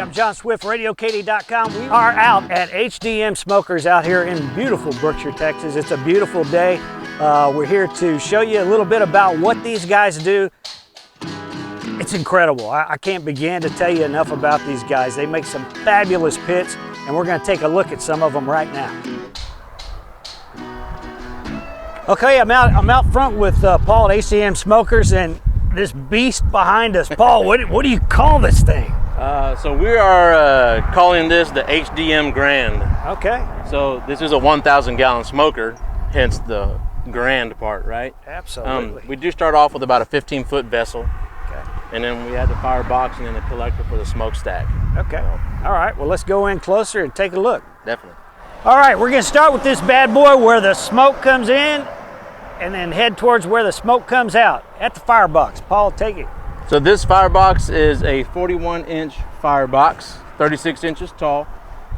I'm John Swift, RadioKD.com. We are out at HDM Smokers out here in beautiful Brookshire, Texas. It's a beautiful day. We're here to show you a little bit about what these guys do. It's incredible. I can't begin to tell you enough about these guys. They make some fabulous pits, and we're going to take a look at some of them right now. Okay, I'm out front with Paul at HDM Smokers and this beast behind us. Paul, what do you call this thing? So we are calling this the HDM Grand. Okay. So this is a 1,000 gallon smoker, hence the grand part, right? Absolutely. We do start off with about a 15-foot vessel. Okay. And then we have the firebox and then the collector for the smokestack. Okay. All right, well, let's go in closer and take a look. Definitely. All right, we're gonna start with this bad boy where the smoke comes in and then head towards where the smoke comes out at the firebox. Paul, take it. So this firebox is a 41-inch firebox, 36 inches tall.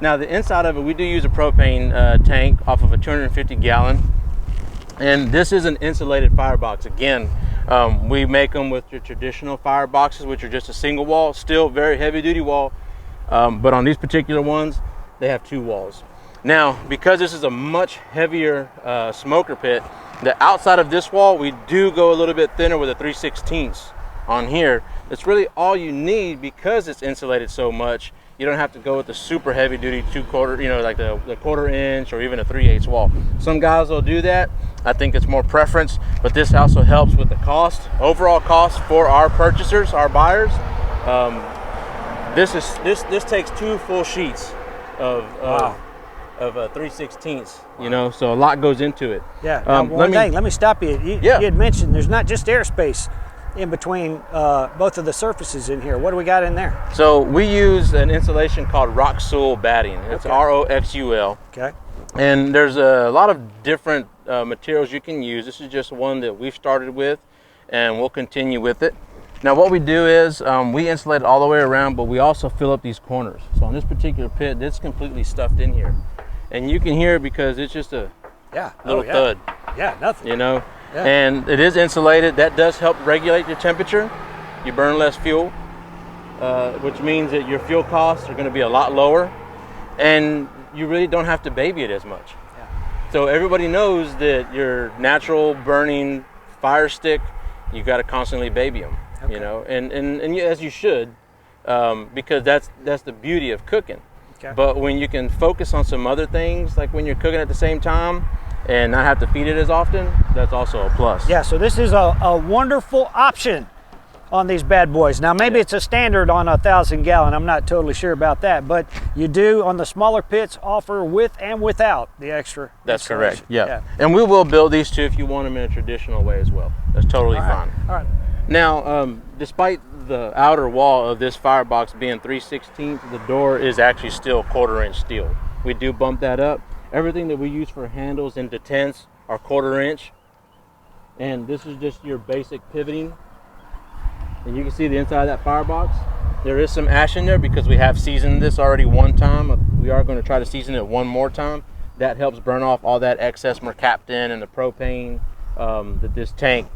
Now the inside of it, we do use a propane tank off of a 250 gallon. And this is an insulated firebox. Again, we make them with your traditional fireboxes, which are just a single wall, still very heavy duty wall. But on these particular ones, they have two walls. Now, because this is a much heavier smoker pit, the outside of this wall, we do go a little bit thinner with a 3/16 on here. That's really all you need because it's insulated so much. You don't have to go with the super heavy duty 2/4, you know, like the 1/4 inch or even a 3/8 wall. Some guys will do that. I think it's more preference, but this also helps with the cost, overall cost for our purchasers, our buyers. This takes 2 full sheets of 3/16, you know, so a lot goes into it. Yeah. Let me stop you. You had mentioned there's not just airspace in between both of the surfaces in here. What do we got in there? So we use an insulation called Roxul batting. It's ROXUL. Okay. And there's a lot of different materials you can use. This is just one that we've started with, and we'll continue with it. Now what we do is we insulate it all the way around, but we also fill up these corners. So on this particular pit, it's completely stuffed in here. And you can hear it because it's just a little thud. Yeah, nothing. You know? Yeah. And it is insulated. That does help regulate your temperature. You burn less fuel, which means that your fuel costs are going to be a lot lower. And you really don't have to baby it as much. Yeah. So everybody knows that your natural burning fire stick, you got to constantly baby them. Okay. You know, and as you should, because that's the beauty of cooking. Okay. But when you can focus on some other things, like when you're cooking at the same time and not have to feed it as often, that's also a plus. Yeah, so this is a wonderful option on these bad boys. Now maybe it's a standard on a 1,000 gallon. I'm not totally sure about that, but you do on the smaller pits offer with and without the extra. That's correct. Yeah. And we will build these too if you want them in a traditional way as well. That's totally fine. All right. Now, despite the outer wall of this firebox being 3/16, the door is actually still 1/4 inch steel. We do bump that up. Everything that we use for handles and detents are 1/4 inch. And this is just your basic pivoting. And you can see the inside of that firebox. There is some ash in there because we have seasoned this already one time. We are going to try to season it one more time. That helps burn off all that excess mercaptan and the propane that this tank,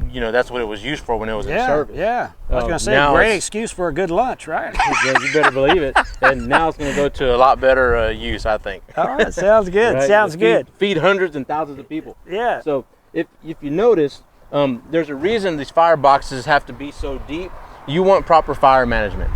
you know, that's what it was used for when it was in service. Yeah, I was going to say, great excuse for a good lunch, right? Yeah, you better believe it. And now it's going to go to a lot better use, I think. All right, sounds good. Right? Sounds good. Feed hundreds and thousands of people. Yeah. So if you notice, there's a reason these fireboxes have to be so deep. You want proper fire management,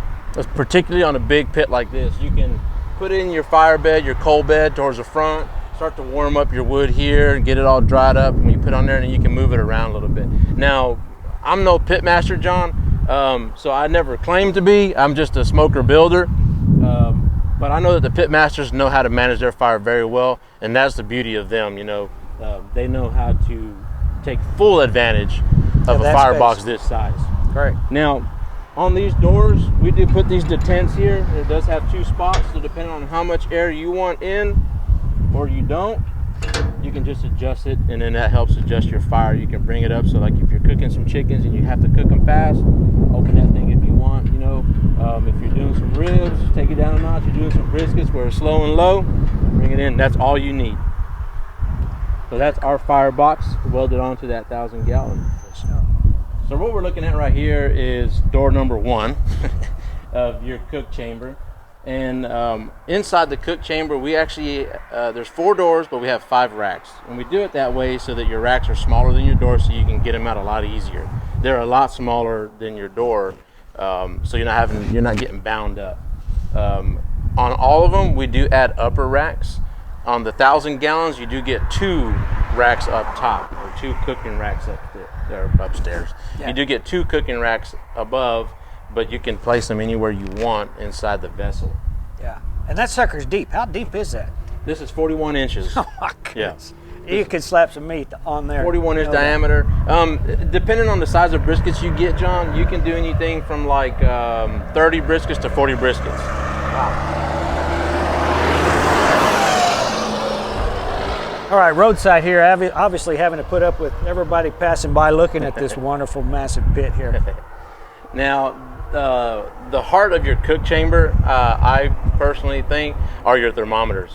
particularly on a big pit like this. You can put in your fire bed, your coal bed towards the front, start to warm up your wood here and get it all dried up. When you put it on there, and you can move it around a little bit. Now, I'm no pit master, John, so I never claim to be. I'm just a smoker builder. But I know that the pit masters know how to manage their fire very well, and that's the beauty of them. You know, they know how to take full advantage of a firebox this size. Great. Now, on these doors, we do put these detents here. It does have 2 spots, so depending on how much air you want in or you don't, you can just adjust it, and then that helps adjust your fire. You can bring it up, so like if you're cooking some chickens and you have to cook them fast, open that thing if you want, you know. If you're doing some ribs, take it down a notch. You're doing some briskets where it's slow and low, bring it in. That's all you need. So that's our firebox welded onto that 1,000 gallon. So what we're looking at right here is door number 1. of your cook chamber. And inside the cook chamber, we actually, there's 4 doors, but we have 5 racks. And we do it that way so that your racks are smaller than your door, so you can get them out a lot easier. They're a lot smaller than your door, so you're not getting bound up. On all of them, we do add upper racks. On the 1,000 gallons, you do get 2 racks up top, or 2 cooking racks upstairs. Yeah. You do get 2 cooking racks above, but you can place them anywhere you want inside the vessel. Yeah, and that sucker's deep. How deep is that? This is 41 inches. Oh my goodness. Yeah. You could slap some meat on there. 41-inch diameter. Depending on the size of briskets you get, John, you can do anything from like 30 briskets to 40 briskets. Wow. All right, roadside here, obviously having to put up with everybody passing by looking at this wonderful, massive pit here. Now, the heart of your cook chamber, I personally think, are your thermometers.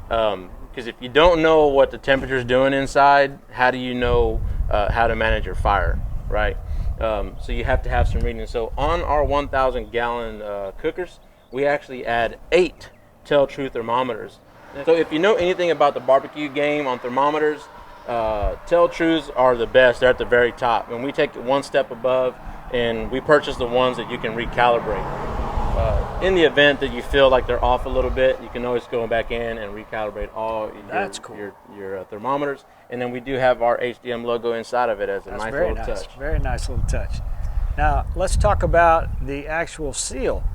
Because if you don't know what the temperature is doing inside, how do you know how to manage your fire, right? So you have to have some reading. So on our 1,000 gallon cookers, we actually add 8 Tell True thermometers. So if you know anything about the barbecue game on thermometers, Tell Trues are the best. They're at the very top. And we take it one step above, and we purchase the ones that you can recalibrate. In the event that you feel like they're off a little bit, you can always go back in and recalibrate all your thermometers. And then we do have our HDM logo inside of it as a nice little touch. Very nice little touch. Now let's talk about the actual seal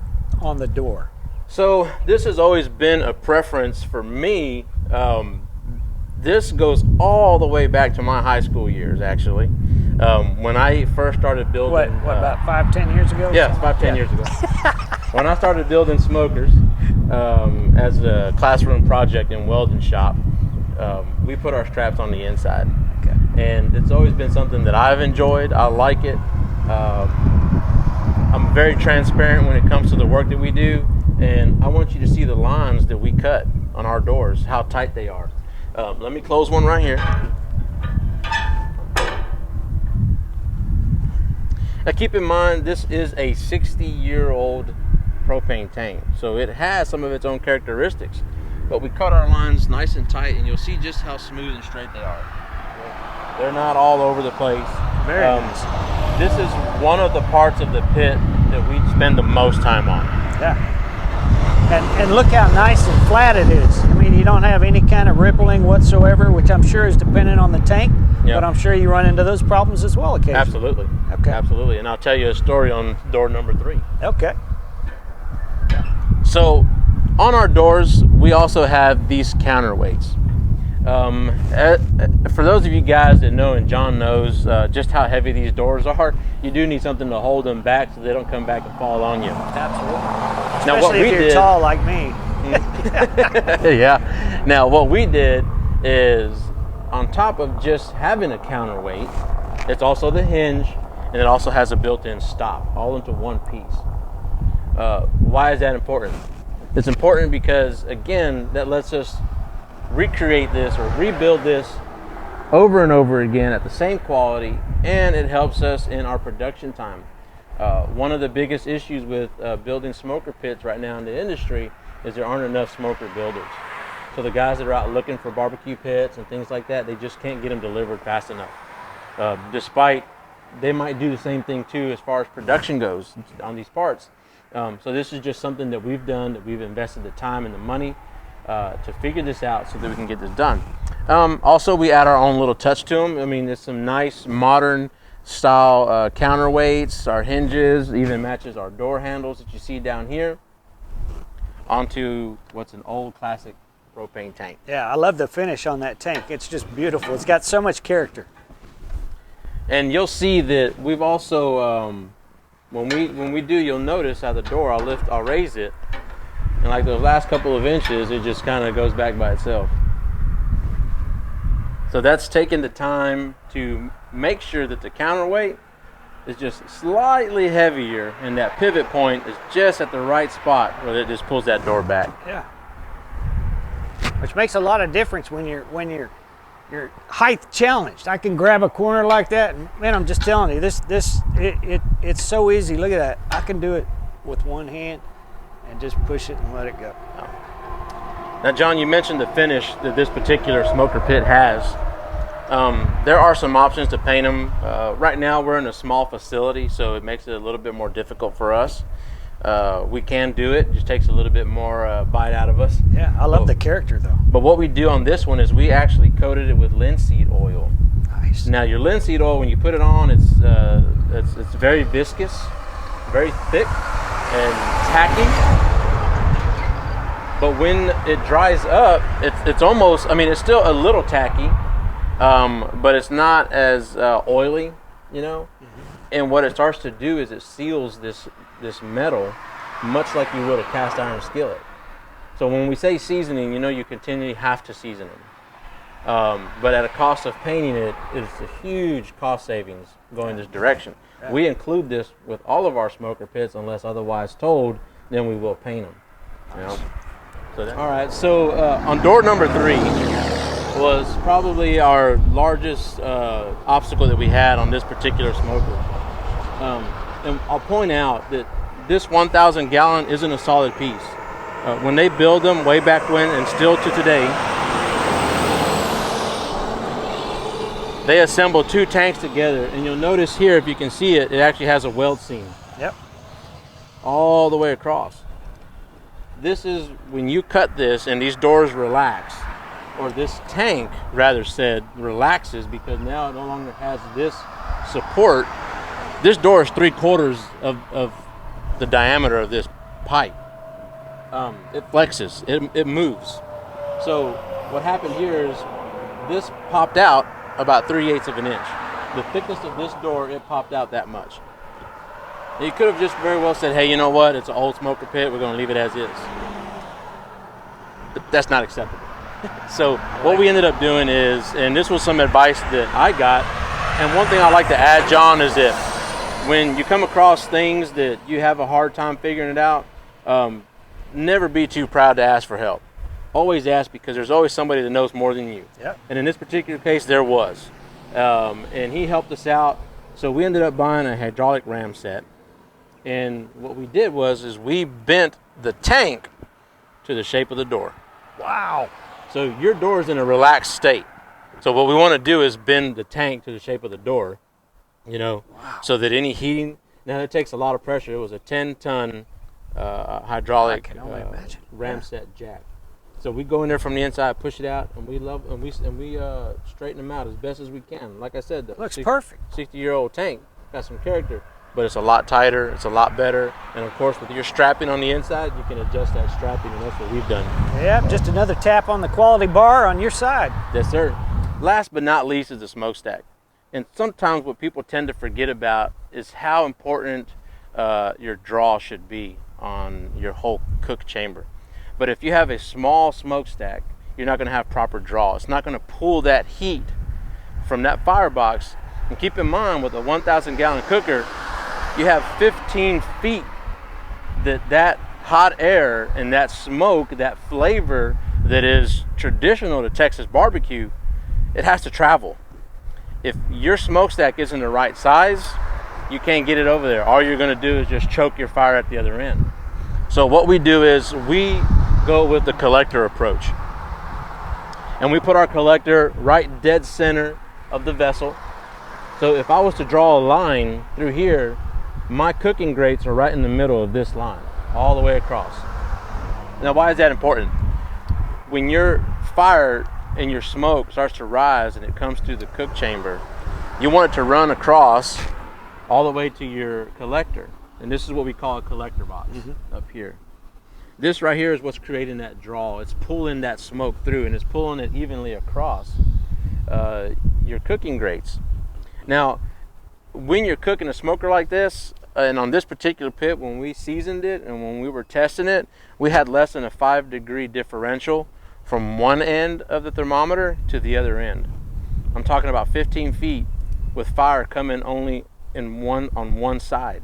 on the door. So this has always been a preference for me. This goes all the way back to my high school years, actually. When I first started building... What about 5-10 years ago? Yeah, 5-10 years ago. When I started building smokers as a classroom project in welding shop, we put our straps on the inside. Okay. And it's always been something that I've enjoyed. I like it. I'm very transparent when it comes to the work that we do. And I want you to see the lines that we cut on our doors, how tight they are. Let me close one right here. Now keep in mind, this is a 60-year-old propane tank, so it has some of its own characteristics. But we cut our lines nice and tight, and you'll see just how smooth and straight they are. They're not all over the place. Very nice. This is one of the parts of the pit that we spend the most time on. Yeah. And look how nice and flat it is. I mean, you don't have any kind of rippling whatsoever, which I'm sure is dependent on the tank, but I'm sure you run into those problems as well occasionally. Absolutely. Okay. Absolutely. And I'll tell you a story on door number 3. Okay. So on our doors, we also have these counterweights. For those of you guys that know, and John knows just how heavy these doors are, you do need something to hold them back so they don't come back and fall on you. Absolutely. Now, especially if you're tall like me. Yeah. Now what we did is, on top of just having a counterweight, it's also the hinge, and it also has a built-in stop, all into one piece. Why is that important? It's important because, again, that lets us recreate this or rebuild this over and over again at the same quality, and it helps us in our production time. One of the biggest issues with building smoker pits right now in the industry is there aren't enough smoker builders. So the guys that are out looking for barbecue pits and things like that, they just can't get them delivered fast enough. Despite they might do the same thing too as far as production goes on these parts. So this is just something that we've done, that we've invested the time and the money to figure this out so that we can get this done. Also, we add our own little touch to them. I mean, there's some nice modern style counterweights, our hinges, even matches our door handles that you see down here onto what's an old classic propane tank. Yeah, I love the finish on that tank. It's just beautiful. It's got so much character. And you'll see that we've also, when we do, you'll notice how the door, I'll raise it, and like those last couple of inches, it just kind of goes back by itself. So that's taking the time to make sure that the counterweight is just slightly heavier, and that pivot point is just at the right spot where it just pulls that door back. Yeah. Which makes a lot of difference when you're height challenged. I can grab a corner like that, and man, I'm just telling you, it's so easy. Look at that. I can do it with one hand and just push it and let it go. Now, John, you mentioned the finish that this particular smoker pit has. There are some options to paint them. Right now, we're in a small facility, so it makes it a little bit more difficult for us. We can do it, just takes a little bit more bite out of us. Yeah, I love the character though. But what we do on this one is we actually coated it with linseed oil. Nice. Now, your linseed oil, when you put it on, it's very viscous, very thick, and tacky. But when it dries up, it's almost, I mean, it's still a little tacky, but it's not as oily, you know? And what it starts to do is it seals this metal much like you would a cast iron skillet. So when we say seasoning, you know, you continually have to season them. But at a cost of painting it, it's a huge cost savings going this direction. Yeah. We include this with all of our smoker pits unless otherwise told, then we will paint them. You know? All right, so on door number 3 was probably our largest obstacle that we had on this particular smoker. And I'll point out that this 1,000 gallon isn't a solid piece. When they build them way back when and still to today, they assemble 2 tanks together, and you'll notice here, if you can see it, it actually has a weld seam. Yep. All the way across. This is when you cut this and these doors relax, or this tank rather said relaxes, because now it no longer has this support. This door is 3/4 of the diameter of this pipe. It flexes, it moves. So what happened here is this popped out about 3/8 of an inch. The thickness of this door, it popped out that much. You could have just very well said, hey, you know what, it's an old smoker pit, we're going to leave it as is. But that's not acceptable. So what we ended up doing is, and this was some advice that I got, and one thing I like to add, John, is that when you come across things that you have a hard time figuring it out, never be too proud to ask for help. Always ask, because there's always somebody that knows more than you. Yep. And in this particular case, there was. And he helped us out. So we ended up buying a hydraulic ram set. And what we did was we bent the tank to the shape of the door. Wow. So your door is in a relaxed state. So what we want to do is bend the tank to the shape of the door, you know, wow, so that any heating, now it takes a lot of pressure. It was a 10-ton hydraulic ram set jack. So we go in there from the inside, push it out, and we straighten them out as best as we can. Like I said, the looks perfect. 60-year-old tank got some character, but it's a lot tighter, it's a lot better, and of course with your strapping on the inside, you can adjust that strapping, and that's what we've done. Yep, just another tap on the quality bar on your side. Yes, sir. Last but not least is the smokestack. And sometimes what people tend to forget about is how important your draw should be on your whole cook chamber. But if you have a small smokestack, you're not going to have proper draw. It's not going to pull that heat from that firebox. And keep in mind, with a 1,000 gallon cooker, you have 15 feet that hot air and that smoke, that flavor that is traditional to Texas barbecue, it has to travel. If your smokestack isn't the right size, you can't get it over there. All you're going to do is just choke your fire at the other end. So what we do is we go with the collector approach. And we put our collector right dead center of the vessel. So if I was to draw a line through here, my cooking grates are right in the middle of this line, all the way across. Now, why is that important? When your fire and your smoke starts to rise and it comes through the cook chamber, you want it to run across all the way to your collector. And this is what we call a collector box up here. This right here is what's creating that draw. It's pulling that smoke through, and it's pulling it evenly across your cooking grates. Now, when you're cooking a smoker like this, and on this particular pit, when we seasoned it and when we were testing it, we had less than a 5-degree differential from one end of the thermometer to the other end. I'm talking about 15 feet with fire coming only on one side.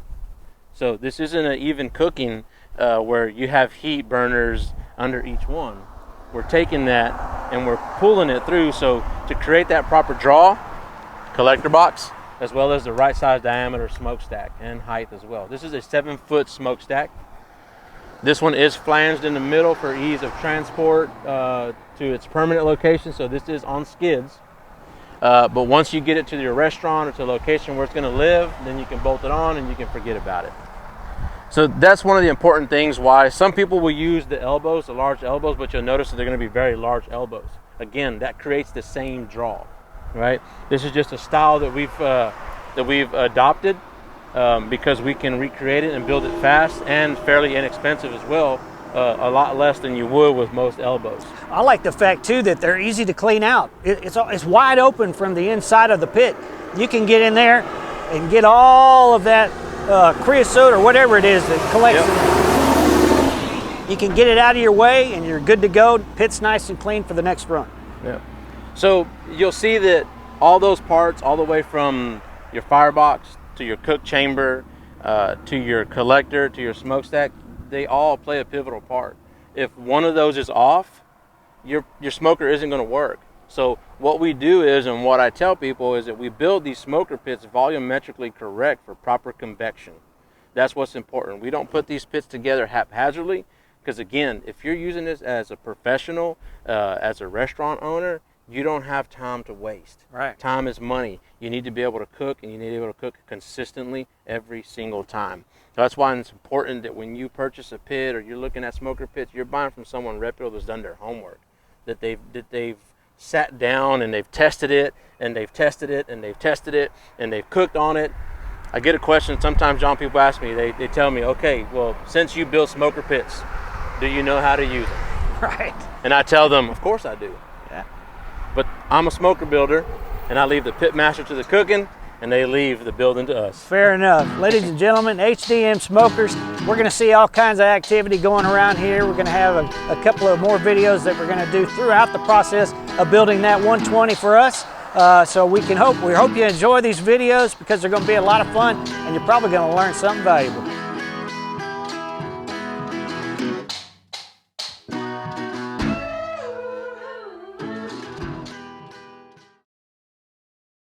So this isn't an even cooking where you have heat burners under each one. We're taking that and we're pulling it through. So to create that proper draw, collector box, as well as the right size diameter smokestack and height as well. This is a 7-foot smokestack. This one is flanged in the middle for ease of transport to its permanent location, so this is on skids. But once you get it to your restaurant or to a location where it's going to live, then you can bolt it on and you can forget about it. So that's one of the important things why some people will use the elbows, the large elbows, but you'll notice that they're going to be very large elbows. Again, that creates the same draw, right? This is just a style that we've adopted because we can recreate it and build it fast and fairly inexpensive as well. A lot less than you would with most elbows. I like the fact too that they're easy to clean out. It's wide open from the inside of the pit. You can get in there and get all of that creosote or whatever it is that collects. Yep. You can get it out of your way and you're good to go. Pit's nice and clean for the next run. Yeah. So you'll see that all those parts, all the way from your firebox to your cook chamber, to your collector, to your smokestack, they all play a pivotal part. If one of those is off, your smoker isn't going to work. So what we do is, and what I tell people is that we build these smoker pits volumetrically correct for proper convection. That's what's important. We don't put these pits together haphazardly, because again, if you're using this as a professional, as a restaurant owner, you don't have time to waste. Right. Time is money. You need to be able to cook, and you need to be able to cook consistently every single time. So that's why it's important that when you purchase a pit or you're looking at smoker pits, you're buying from someone reputable that's done their homework, that they've sat down and they've tested it and they've tested it and they've tested it and they've cooked on it. I get a question sometimes, John, people ask me, they tell me, okay, well, since you build smoker pits, do you know how to use them? Right. And I tell them, of course I do. Yeah. But I'm a smoker builder, and I leave the pit master to the cooking, and they leave the building to us. Fair enough. Ladies and gentlemen, HDM Smokers, we're going to see all kinds of activity going around here. We're going to have a couple of more videos that we're going to do throughout the process of building that 120 for us. So we hope you enjoy these videos because they're going to be a lot of fun and you're probably going to learn something valuable.